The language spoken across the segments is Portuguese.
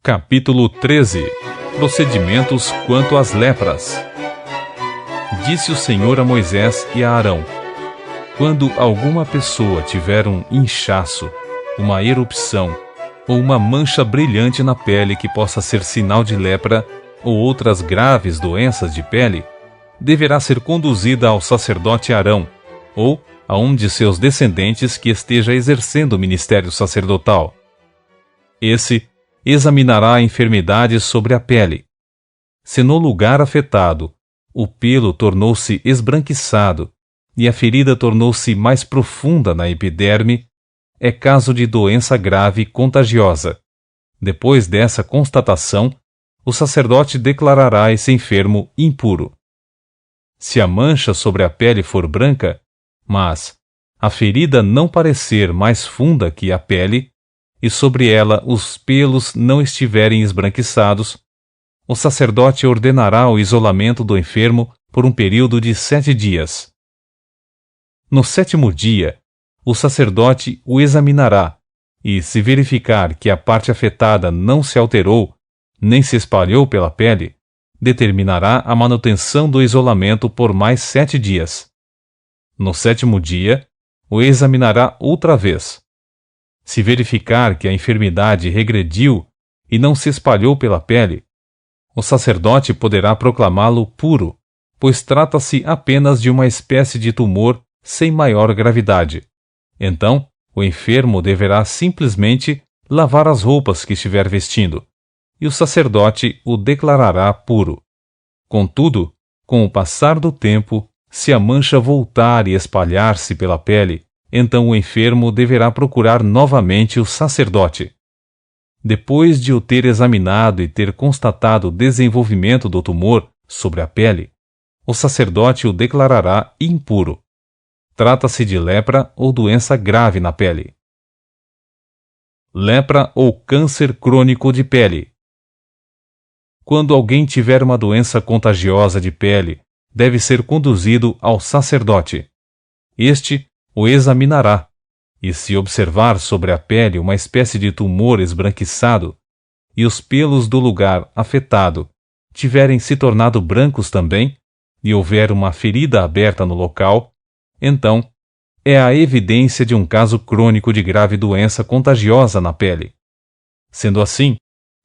Capítulo 13. Procedimentos quanto às lepras. Disse o Senhor a Moisés e a Arão: quando alguma pessoa tiver um inchaço, uma erupção ou uma mancha brilhante na pele que possa ser sinal de lepra ou outras graves doenças de pele, deverá ser conduzida ao sacerdote Arão ou a um de seus descendentes que esteja exercendo o ministério sacerdotal. Esse examinará a enfermidade sobre a pele. Se no lugar afetado o pelo tornou-se esbranquiçado e a ferida tornou-se mais profunda na epiderme, é caso de doença grave contagiosa. Depois dessa constatação, o sacerdote declarará esse enfermo impuro. Se a mancha sobre a pele for branca, mas a ferida não parecer mais funda que a pele, e sobre ela os pelos não estiverem esbranquiçados, o sacerdote ordenará o isolamento do enfermo por um período de 7 dias. No 7º dia, o sacerdote o examinará, e se verificar que a parte afetada não se alterou, nem se espalhou pela pele, determinará a manutenção do isolamento por mais 7 dias. No 7º dia, o examinará outra vez. Se verificar que a enfermidade regrediu e não se espalhou pela pele, o sacerdote poderá proclamá-lo puro, pois trata-se apenas de uma espécie de tumor sem maior gravidade. Então, o enfermo deverá simplesmente lavar as roupas que estiver vestindo, e o sacerdote o declarará puro. Contudo, com o passar do tempo, se a mancha voltar e espalhar-se pela pele, então o enfermo deverá procurar novamente o sacerdote. Depois de o ter examinado e ter constatado o desenvolvimento do tumor sobre a pele, o sacerdote o declarará impuro. Trata-se de lepra ou doença grave na pele. Lepra ou câncer crônico de pele. Quando alguém tiver uma doença contagiosa de pele, deve ser conduzido ao sacerdote. Este o examinará, e se observar sobre a pele uma espécie de tumor esbranquiçado, e os pelos do lugar afetado tiverem se tornado brancos também, e houver uma ferida aberta no local, então é a evidência de um caso crônico de grave doença contagiosa na pele. Sendo assim,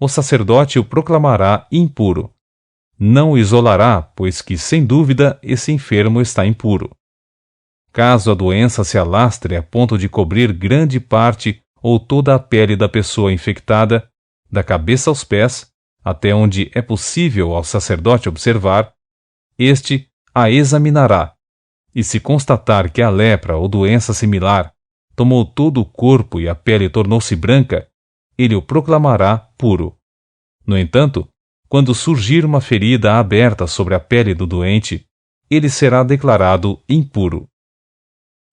o sacerdote o proclamará impuro. Não o isolará, pois que, sem dúvida, esse enfermo está impuro. Caso a doença se alastre a ponto de cobrir grande parte ou toda a pele da pessoa infectada, da cabeça aos pés, até onde é possível ao sacerdote observar, este a examinará, e se constatar que a lepra ou doença similar tomou todo o corpo e a pele tornou-se branca, ele o proclamará puro. No entanto, quando surgir uma ferida aberta sobre a pele do doente, ele será declarado impuro.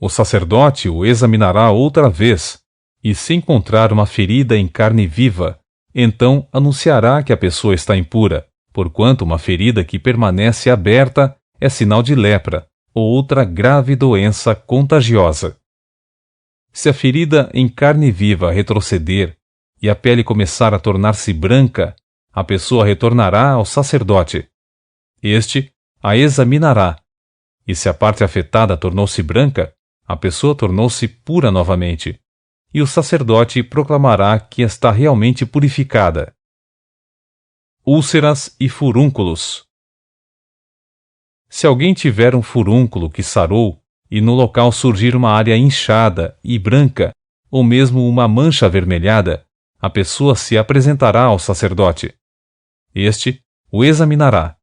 O sacerdote o examinará outra vez, e se encontrar uma ferida em carne viva, então anunciará que a pessoa está impura, porquanto uma ferida que permanece aberta é sinal de lepra ou outra grave doença contagiosa. Se a ferida em carne viva retroceder e a pele começar a tornar-se branca, a pessoa retornará ao sacerdote. Este a examinará, e se a parte afetada tornou-se branca, a pessoa tornou-se pura novamente, e o sacerdote proclamará que está realmente purificada. Úlceras e furúnculos. Se alguém tiver um furúnculo que sarou, e no local surgir uma área inchada e branca, ou mesmo uma mancha avermelhada, a pessoa se apresentará ao sacerdote. Este o examinará.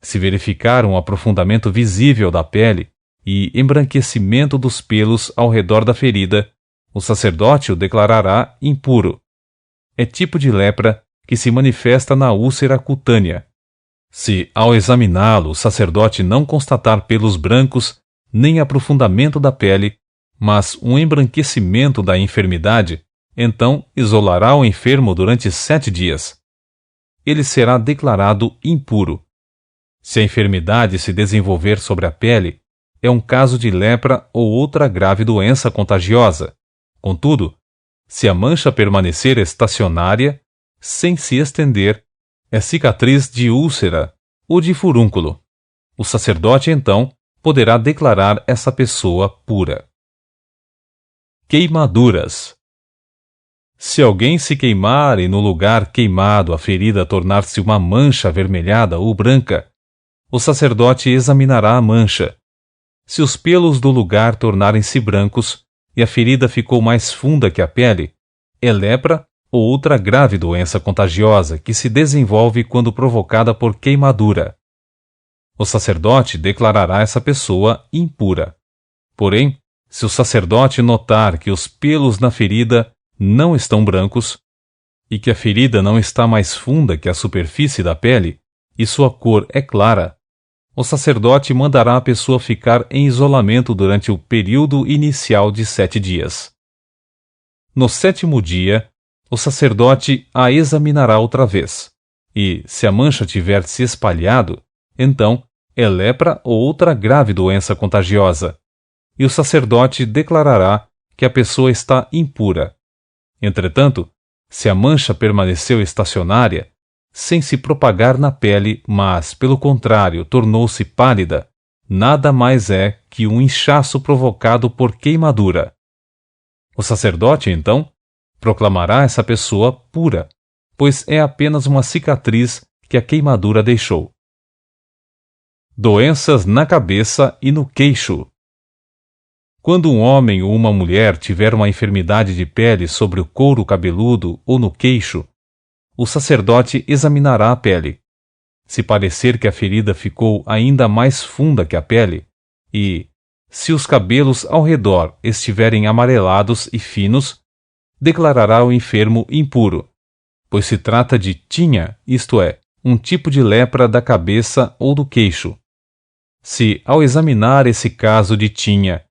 Se verificar um aprofundamento visível da pele e embranquecimento dos pelos ao redor da ferida, o sacerdote o declarará impuro. É tipo de lepra que se manifesta na úlcera cutânea. Se, ao examiná-lo, o sacerdote não constatar pelos brancos nem aprofundamento da pele, mas um embranquecimento da enfermidade, então isolará o enfermo durante 7 dias. Ele será declarado impuro. Se a enfermidade se desenvolver sobre a pele, é um caso de lepra ou outra grave doença contagiosa. Contudo, se a mancha permanecer estacionária, sem se estender, é cicatriz de úlcera ou de furúnculo. O sacerdote, então, poderá declarar essa pessoa pura. Queimaduras. Se alguém se queimar e no lugar queimado a ferida tornar-se uma mancha avermelhada ou branca, o sacerdote examinará a mancha. Se os pelos do lugar tornarem-se brancos e a ferida ficou mais funda que a pele, é lepra ou outra grave doença contagiosa que se desenvolve quando provocada por queimadura. O sacerdote declarará essa pessoa impura. Porém, se o sacerdote notar que os pelos na ferida não estão brancos e que a ferida não está mais funda que a superfície da pele e sua cor é clara, o sacerdote mandará a pessoa ficar em isolamento durante o período inicial de 7 dias. No 7º dia, o sacerdote a examinará outra vez, e, se a mancha tiver se espalhado, então é lepra ou outra grave doença contagiosa, e o sacerdote declarará que a pessoa está impura. Entretanto, se a mancha permaneceu estacionária, sem se propagar na pele, mas, pelo contrário, tornou-se pálida, nada mais é que um inchaço provocado por queimadura. O sacerdote, então, proclamará essa pessoa pura, pois é apenas uma cicatriz que a queimadura deixou. Doenças na cabeça e no queixo. Quando um homem ou uma mulher tiver uma enfermidade de pele sobre o couro cabeludo ou no queixo, o sacerdote examinará a pele. Se parecer que a ferida ficou ainda mais funda que a pele, e, se os cabelos ao redor estiverem amarelados e finos, declarará o enfermo impuro, pois se trata de tinha, isto é, um tipo de lepra da cabeça ou do queixo. Se, ao examinar esse caso de tinha,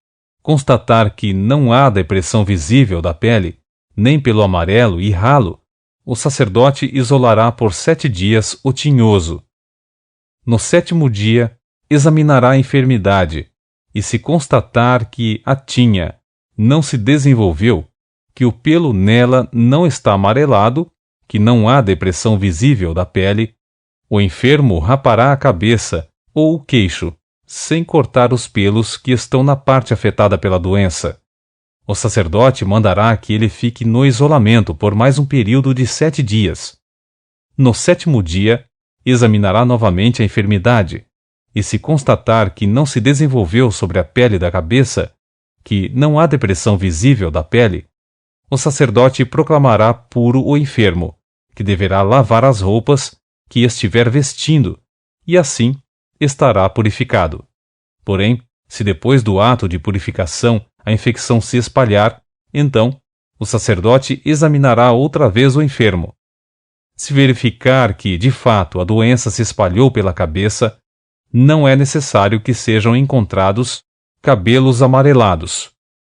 constatar que não há depressão visível da pele, nem pelo amarelo e ralo, o sacerdote isolará por 7 dias o tinhoso. No 7º dia, examinará a enfermidade, e se constatar que a tinha não se desenvolveu, que o pelo nela não está amarelado, que não há depressão visível da pele, o enfermo rapará a cabeça ou o queixo, sem cortar os pelos que estão na parte afetada pela doença. O sacerdote mandará que ele fique no isolamento por mais um período de 7 dias. No 7º dia, examinará novamente a enfermidade, e se constatar que não se desenvolveu sobre a pele da cabeça, que não há depressão visível da pele, o sacerdote proclamará puro o enfermo, que deverá lavar as roupas que estiver vestindo, e assim estará purificado. Porém, se depois do ato de purificação a infecção se espalhar, então o sacerdote examinará outra vez o enfermo. Se verificar que, de fato, a doença se espalhou pela cabeça, não é necessário que sejam encontrados cabelos amarelados.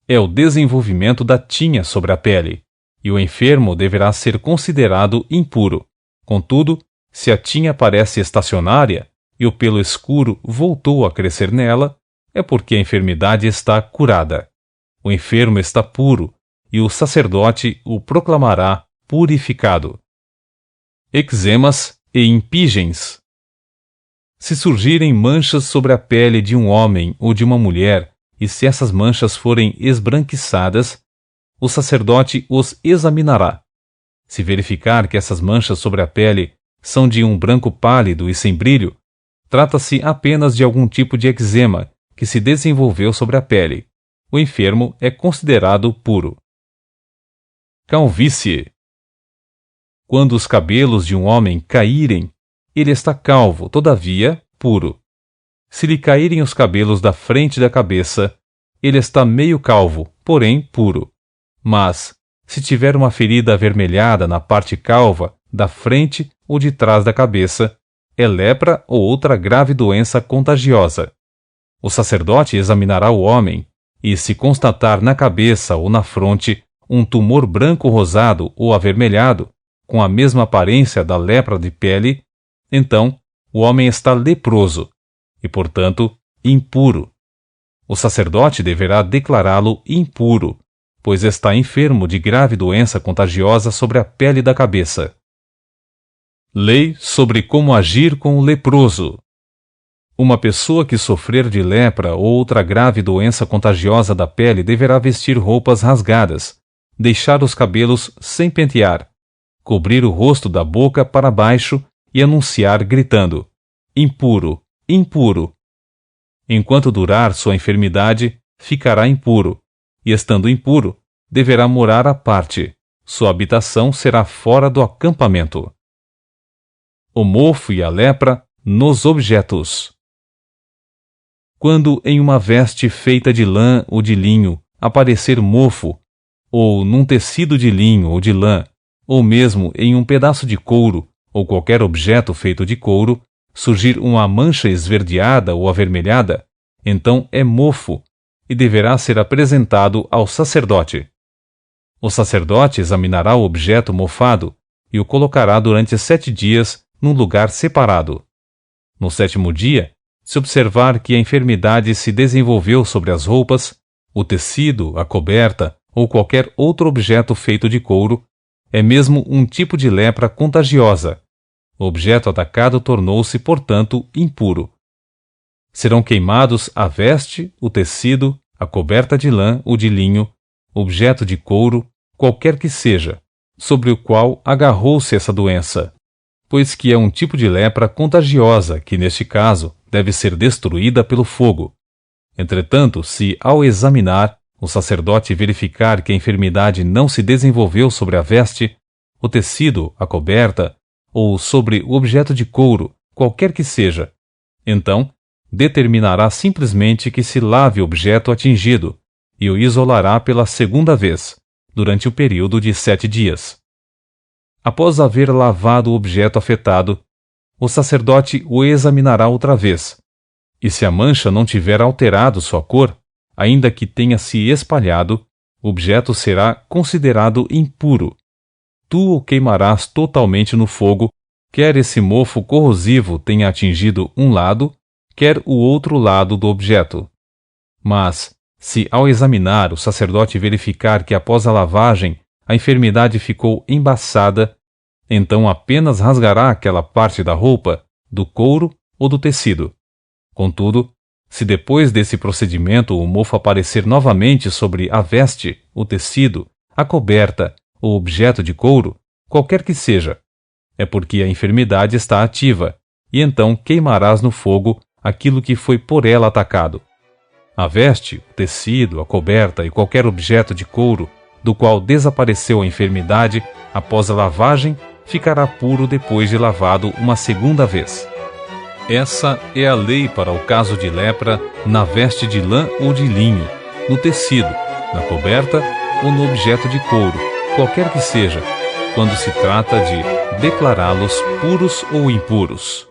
É o desenvolvimento da tinha sobre a pele, e o enfermo deverá ser considerado impuro. Contudo, se a tinha parece estacionária e o pelo escuro voltou a crescer nela, é porque a enfermidade está curada. O enfermo está puro, e o sacerdote o proclamará purificado. Eczemas e impigens. Se surgirem manchas sobre a pele de um homem ou de uma mulher, e se essas manchas forem esbranquiçadas, o sacerdote os examinará. Se verificar que essas manchas sobre a pele são de um branco pálido e sem brilho, trata-se apenas de algum tipo de eczema que se desenvolveu sobre a pele. O enfermo é considerado puro. Calvície. Quando os cabelos de um homem caírem, ele está calvo, todavia puro. Se lhe caírem os cabelos da frente da cabeça, ele está meio calvo, porém puro. Mas, se tiver uma ferida avermelhada na parte calva, da frente ou de trás da cabeça, é lepra ou outra grave doença contagiosa. O sacerdote examinará o homem, e se constatar na cabeça ou na fronte um tumor branco rosado ou avermelhado, com a mesma aparência da lepra de pele, então o homem está leproso, e, portanto, impuro. O sacerdote deverá declará-lo impuro, pois está enfermo de grave doença contagiosa sobre a pele da cabeça. Lei sobre como agir com o leproso. Uma pessoa que sofrer de lepra ou outra grave doença contagiosa da pele deverá vestir roupas rasgadas, deixar os cabelos sem pentear, cobrir o rosto da boca para baixo e anunciar gritando: impuro, impuro. Enquanto durar sua enfermidade, ficará impuro, e estando impuro, deverá morar à parte. Sua habitação será fora do acampamento. O mofo e a lepra nos objetos. Quando em uma veste feita de lã ou de linho aparecer mofo, ou num tecido de linho ou de lã, ou mesmo em um pedaço de couro ou qualquer objeto feito de couro, surgir uma mancha esverdeada ou avermelhada, então é mofo e deverá ser apresentado ao sacerdote. O sacerdote examinará o objeto mofado e o colocará durante 7 dias num lugar separado. No 7º dia, se observar que a enfermidade se desenvolveu sobre as roupas, o tecido, a coberta ou qualquer outro objeto feito de couro, é mesmo um tipo de lepra contagiosa. O objeto atacado tornou-se, portanto, impuro. Serão queimados a veste, o tecido, a coberta de lã ou de linho, objeto de couro, qualquer que seja, sobre o qual agarrou-se essa doença, pois que é um tipo de lepra contagiosa que, neste caso, deve ser destruída pelo fogo. Entretanto, se, ao examinar, o sacerdote verificar que a enfermidade não se desenvolveu sobre a veste, o tecido, a coberta, ou sobre o objeto de couro, qualquer que seja, então, determinará simplesmente que se lave o objeto atingido e o isolará pela 2ª vez, durante o período de 7 dias. Após haver lavado o objeto afetado, o sacerdote o examinará outra vez, e se a mancha não tiver alterado sua cor, ainda que tenha se espalhado, o objeto será considerado impuro. Tu o queimarás totalmente no fogo, quer esse mofo corrosivo tenha atingido um lado, quer o outro lado do objeto. Mas, se ao examinar o sacerdote verificar que após a lavagem a enfermidade ficou embaçada, então apenas rasgará aquela parte da roupa, do couro ou do tecido. Contudo, se depois desse procedimento o mofo aparecer novamente sobre a veste, o tecido, a coberta ou objeto de couro, qualquer que seja, é porque a enfermidade está ativa, e então queimarás no fogo aquilo que foi por ela atacado. A veste, o tecido, a coberta e qualquer objeto de couro do qual desapareceu a enfermidade após a lavagem ficará puro depois de lavado uma 2ª vez. Essa é a lei para o caso de lepra na veste de lã ou de linho, no tecido, na coberta ou no objeto de couro, qualquer que seja, quando se trata de declará-los puros ou impuros.